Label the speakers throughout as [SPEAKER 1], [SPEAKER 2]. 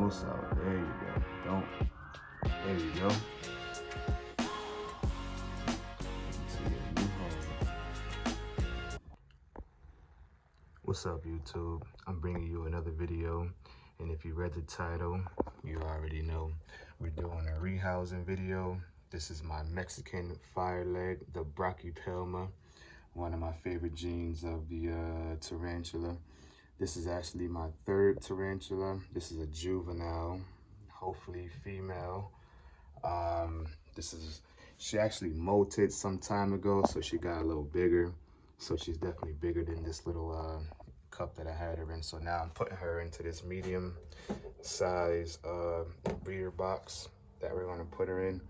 [SPEAKER 1] almost out. There you go. Don't. There you go. Into your new home. What's up, YouTube? I'm bringing you another video, and if you read the title, you already know we're doing a rehousing video. This is my Mexican fire leg, the Brachypelma, one of my favorite genes of the tarantula. This is actually my third tarantula. This is a juvenile, hopefully female. She actually molted some time ago, so she got a little bigger. So she's definitely bigger than this little cup that I had her in. So now I'm putting her into this medium size breeder box that we're gonna put her in.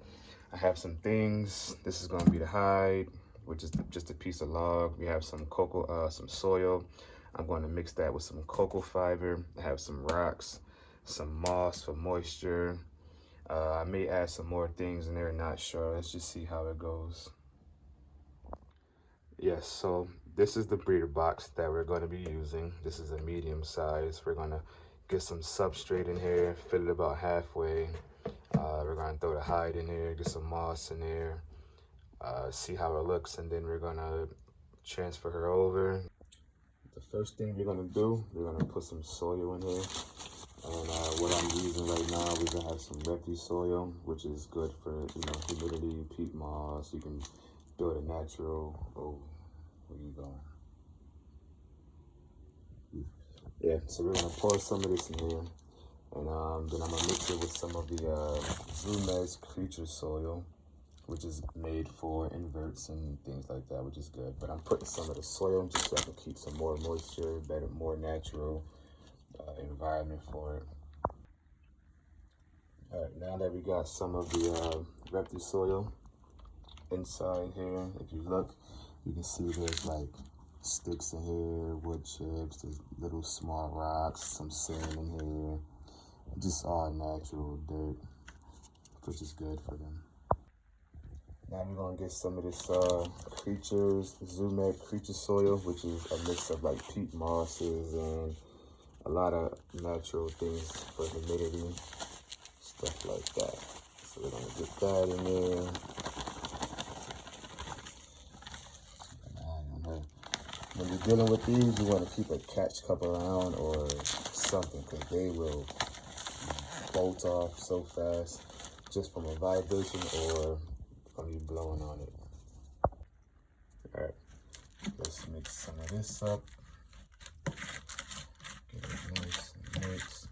[SPEAKER 1] I have some things. This is gonna be the hide, which is just a piece of log. We have some cocoa, some soil. I'm going to mix that with some cocoa fiber. I have some rocks, some moss for moisture. I may add some more things in there, not sure. Let's just see how it goes. Yes, so this is the breeder box that we're going to be using. This is a medium size. We're going to get some substrate in here, fill it about halfway. We're going to throw the hide in here, get some moss in there, see how it looks, and then we're going to transfer her over. The first thing we're gonna do, we're gonna put some soil in here. And what I'm using right now, we're gonna have some refuse soil, which is good for, humidity, peat moss. You can build a natural, oh, where you going? Yeah, so we're gonna pour some of this in here. And then I'm gonna mix it with some of the Zume's creature soil, which is made for inverts and things like that, which is good. But I'm putting some of the soil just so I can keep some more moisture, better, more natural environment for it. All right, now that we got some of the refuse soil inside here, if you look, you can see there's like sticks in here, wood chips, there's little small rocks, some sand in here, just all natural dirt, which is good for them. Now we're gonna get some of this Zume creature soil, which is a mix of like peat mosses and a lot of natural things for humidity, stuff like that. So we're gonna get that in there. When you're dealing with these, you wanna keep a catch cup around or something, because they will bolt off so fast just from a vibration or from you blowing on it. All right, let's mix some of this up. Get it nice and mixed.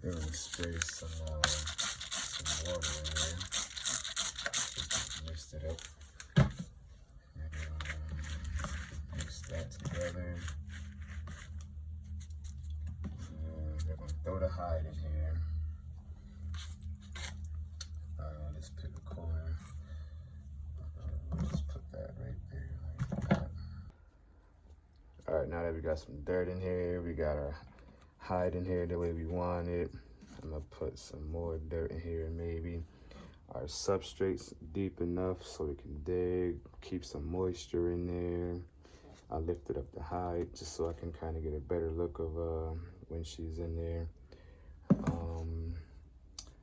[SPEAKER 1] We're gonna spray some water in there. Just mixed it up. And mix that together. And we're gonna throw the hide in here. Let's pick a corner. Just put that right there like that. All right, now that we got some dirt in here, we got our hide in here the way we want it. I'm gonna put some more dirt in here maybe. Our substrate's deep enough so we can dig, keep some moisture in there. I lifted up the hide just so I can kind of get a better look of when she's in there.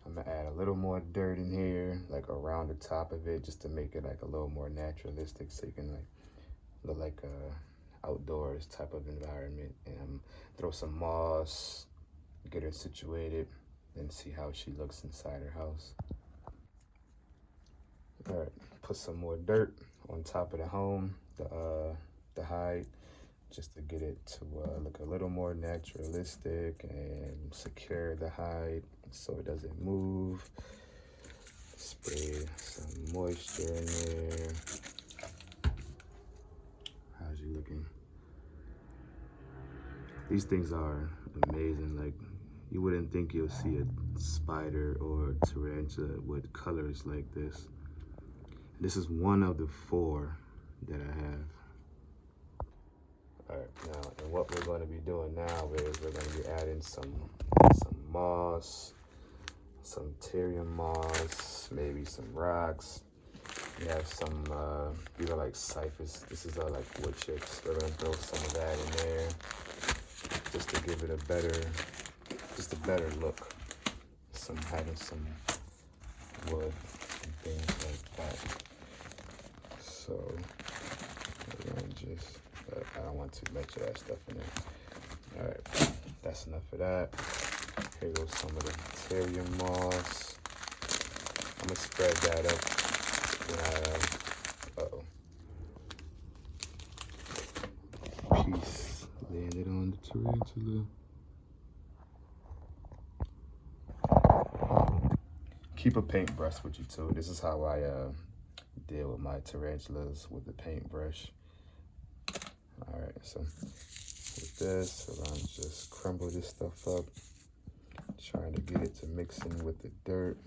[SPEAKER 1] I'm gonna add a little more dirt in here, like around the top of it, just to make it like a little more naturalistic, so you can like look like a outdoors type of environment. And throw some moss, get her situated, and see how she looks inside her house. All right, put some more dirt on top of the home, the hide, just to get it to look a little more naturalistic and secure the hide so it doesn't move. Spray some moisture in there. How's you looking? These things are amazing. Like, you wouldn't think you'll see a spider or tarantula with colors like this. This is one of the 4 that I have. All right, now, and what we're going to be doing now is we're going to be adding some moss, some Tyrian moss, maybe some rocks. We have some, these are like cyphers. This is like wood chips. We're going to throw some of that in there just to give it a better just a better look. Having some wood and things like that. So we're gonna just, I don't want too much of that stuff in there. All right, that's enough of that. Here goes some of the Terrarium moss. I'm gonna spread that up. Piece landed on the tarantula. Keep a paintbrush with you too. This is how I deal with my tarantulas, with the paintbrush. All right, so with this, I'm gonna just crumble this stuff up, trying to get it to mix in with the dirt.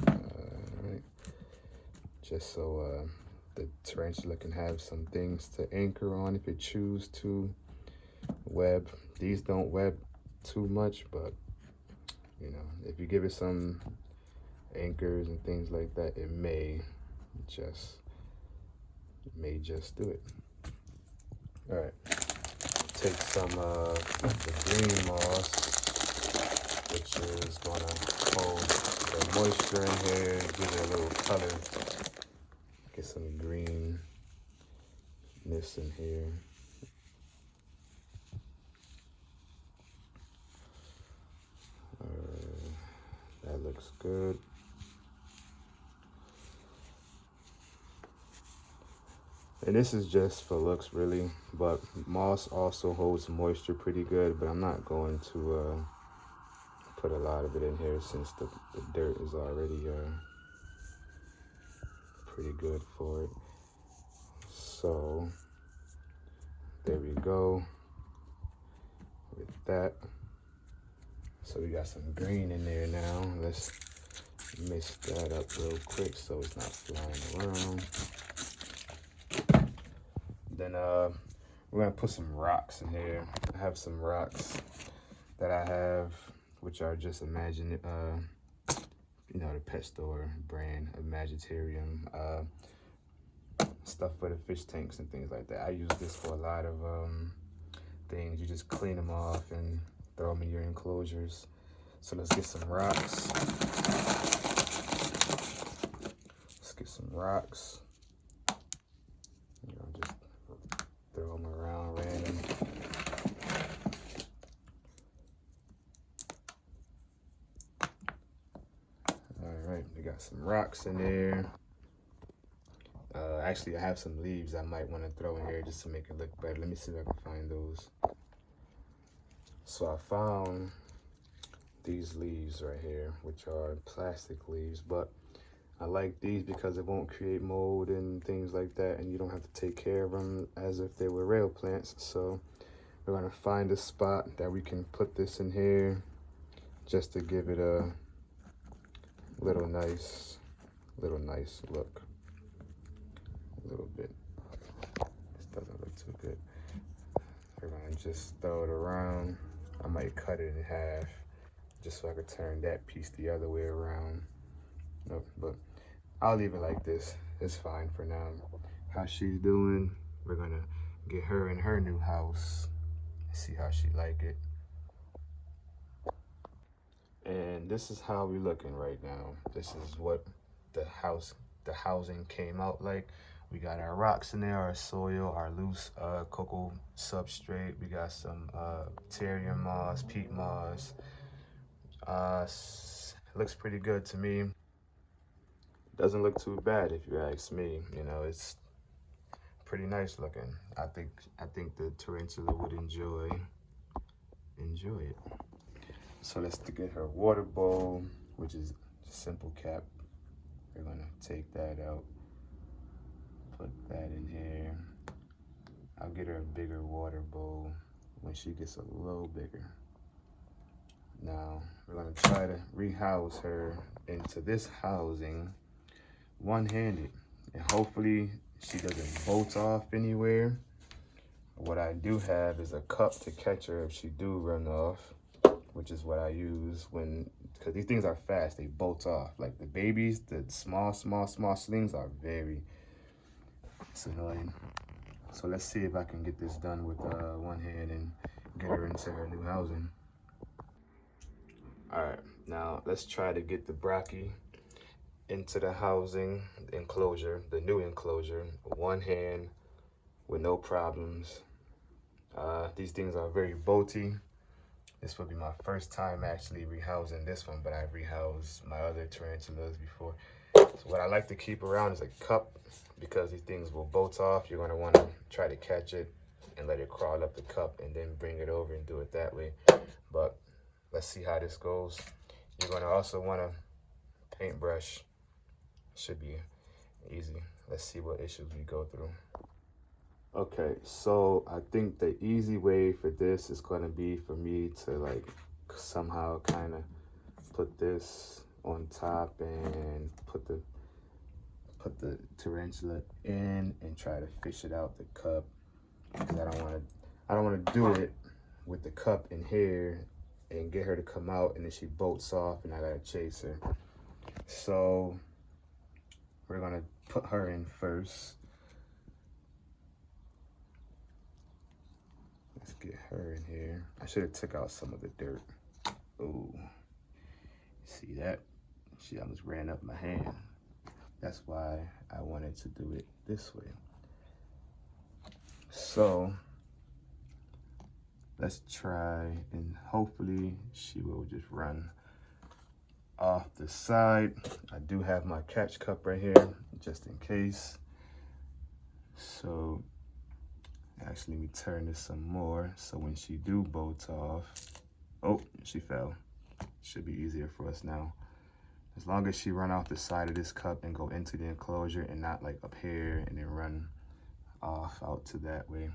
[SPEAKER 1] All right, just so the tarantula can have some things to anchor on if it chooses to web. These don't web too much, but you know, if you give it some anchors and things like that, it may just do it. All right, take some the green moss, which is gonna hold the moisture in here, give it a little color. Get some greenness in here. That looks good. And this is just for looks really, but moss also holds moisture pretty good, but I'm not going to put a lot of it in here since the dirt is already pretty good for it. So there we go with that. So we got some green in there now. Let's mix that up real quick so it's not flying around. Then we're gonna put some rocks in here. I have some rocks that I have, which are just you know, the pet store brand, Imagitarium, stuff for the fish tanks and things like that. I use this for a lot of things. You just clean them off and throw them in your enclosures. So let's get some rocks. Let's get some rocks. You know, just throw them around random. All right, we got some rocks in there. Actually, I have some leaves I might want to throw in here just to make it look better. Let me see if I can find those. So I found these leaves right here, which are plastic leaves, but I like these because it won't create mold and things like that, and you don't have to take care of them as if they were real plants. So we're gonna find a spot that we can put this in here just to give it a little nice look. A little bit. This doesn't look too good. We're gonna just throw it around. I might cut it in half just so I could turn that piece the other way around. Nope, but I'll leave it like this. It's fine for now. How she's doing, we're gonna get her in her new house, see how she like it. And this is how we're looking right now. This is what the housing came out like. We got our rocks in there, our soil, our loose cocoa substrate. We got some Terrarium moss, peat moss. Looks pretty good to me. Doesn't look too bad if you ask me. You know, it's pretty nice looking. I think the tarantula would enjoy it. So let's get her water bowl, which is a simple cap. We're gonna take that out. Put that in here. I'll get her a bigger water bowl when she gets a little bigger. Now, we're gonna try to rehouse her into this housing one-handed. And hopefully she doesn't bolt off anywhere. What I do have is a cup to catch her if she do run off, which is what I use because these things are fast, they bolt off. Like the babies, the small slings are it's annoying. So let's see if I can get this done with one hand and get her into her new housing. All right, now let's try to get the Brocky into the housing, the enclosure, the new enclosure, one hand with no problems. These things are very bolty. This will be my first time actually rehousing this one, but I've rehoused my other tarantulas before. So what I like to keep around is a cup, because these things will bolt off. You're gonna wanna try to catch it and let it crawl up the cup and then bring it over and do it that way. But let's see how this goes. You're gonna also wanna paintbrush. Should be easy. Let's see what issues we go through. Okay, so I think the easy way for this is gonna be for me to like somehow kind of put this on top and put the tarantula in and try to fish it out the cup, because I don't want to do it with the cup in here and get her to come out and then she bolts off and I gotta chase her. So we're gonna put her in first. Let's get her in here. I should have took out some of the dirt. Oh, see that? She almost ran up my hand. That's why I wanted to do it this way. So let's try, and hopefully she will just run off the side. I do have my catch cup right here, just in case. So actually, let me turn this some more, so when she do bolt off, oh, she fell. Should be easier for us now. As long as she run off the side of this cup and go into the enclosure and not like up here and then run off out to that way.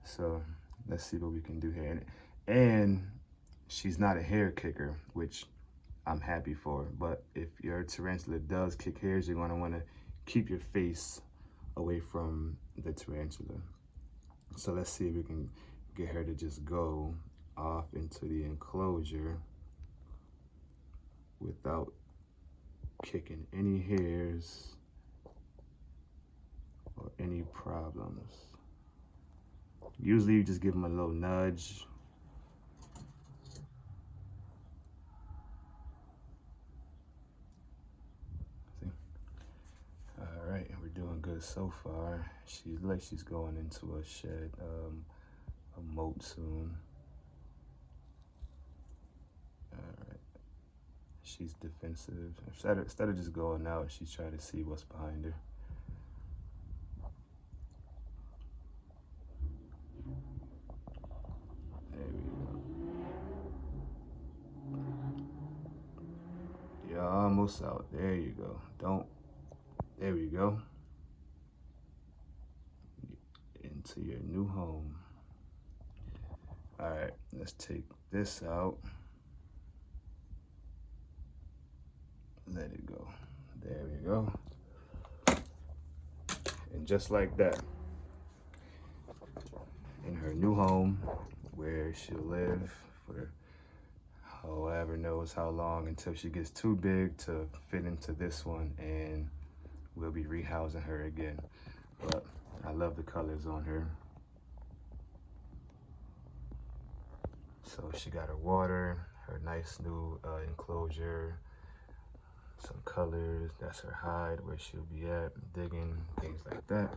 [SPEAKER 1] So let's see what we can do here. And she's not a hair kicker, which I'm happy for. But if your tarantula does kick hairs, you're gonna wanna keep your face away from the tarantula. So let's see if we can get her to just go off into the enclosure without kicking any hairs or any problems. Usually you just give them a little nudge. See? All right, we're doing good so far. She's like she's going into a shed, a moat soon. All right. She's defensive. Instead of just going out, she's trying to see what's behind her. There we go. You're almost out. There you go. There we go. Into your new home. All right, let's take this out. Let it go. There we go. And just like that, in her new home, where she'll live for however knows how long, until she gets too big to fit into this one, and we'll be rehousing her again. But I love the colors on her. So she got her water, her nice new enclosure, some colors. That's her hide, where she'll be at, digging, things like that.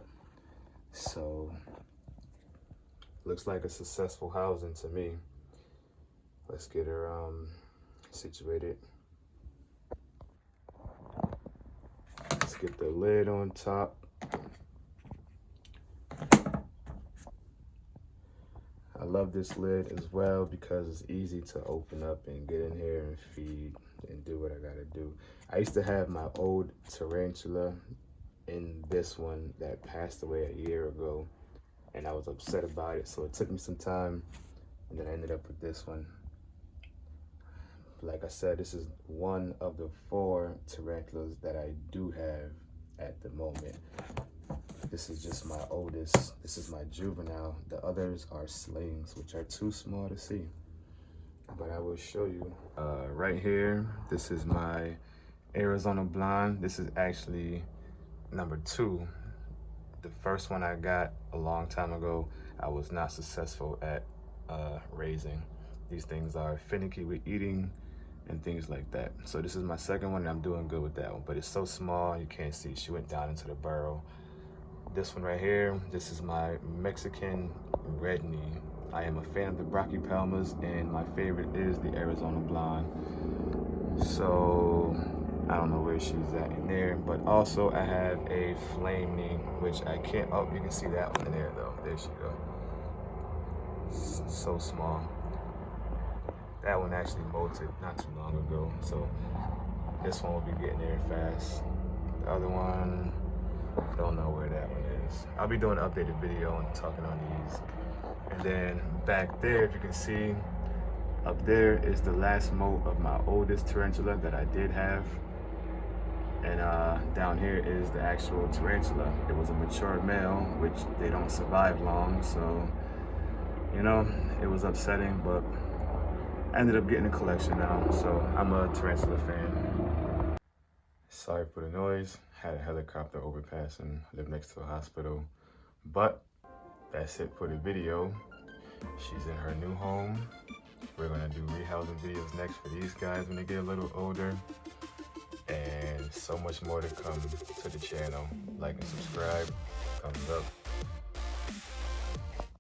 [SPEAKER 1] So looks like a successful housing to me. Let's get her situated. Let's get the lid on top. I love this lid as well because it's easy to open up and get in here and feed and do what I gotta do. I used to have my old tarantula in this one that passed away a year ago, and I was upset about it, so it took me some time, and then I ended up with this one. Like I said, this is one of the 4 tarantulas that I do have at the moment. This is just my oldest. This is my juvenile. The others are slings, which are too small to see. But I will show you. Right here, this is my Arizona blonde. This is actually number 2. The first one I got a long time ago, I was not successful at raising. These things are finicky with eating and things like that. So this is my second one, and I'm doing good with that one, but it's so small you can't see. She went down into the burrow. This one right here, this is my Mexican red knee. I am a fan of the Brachypelmas, and my favorite is the Arizona Blonde. So I don't know where she's at in there, but also I have a flame knee, which I can't, oh, you can see that one in there though. There she go. So small. That one actually molted not too long ago, so this one will be getting there fast. The other one, don't know where that one is. I'll be doing an updated video and talking on these. And then back there, if you can see, up there is the last molt of my oldest tarantula that I did have. And down here is the actual tarantula. It was a mature male, which they don't survive long, so, you know, it was upsetting, but I ended up getting a collection now, so I'm a tarantula fan. Sorry for the noise. Had a helicopter overpassing, live next to a hospital. But that's it for the video. She's in her new home. We're gonna do rehousing videos next for these guys when they get a little older. And so much more to come to the channel. Like and subscribe, thumbs up.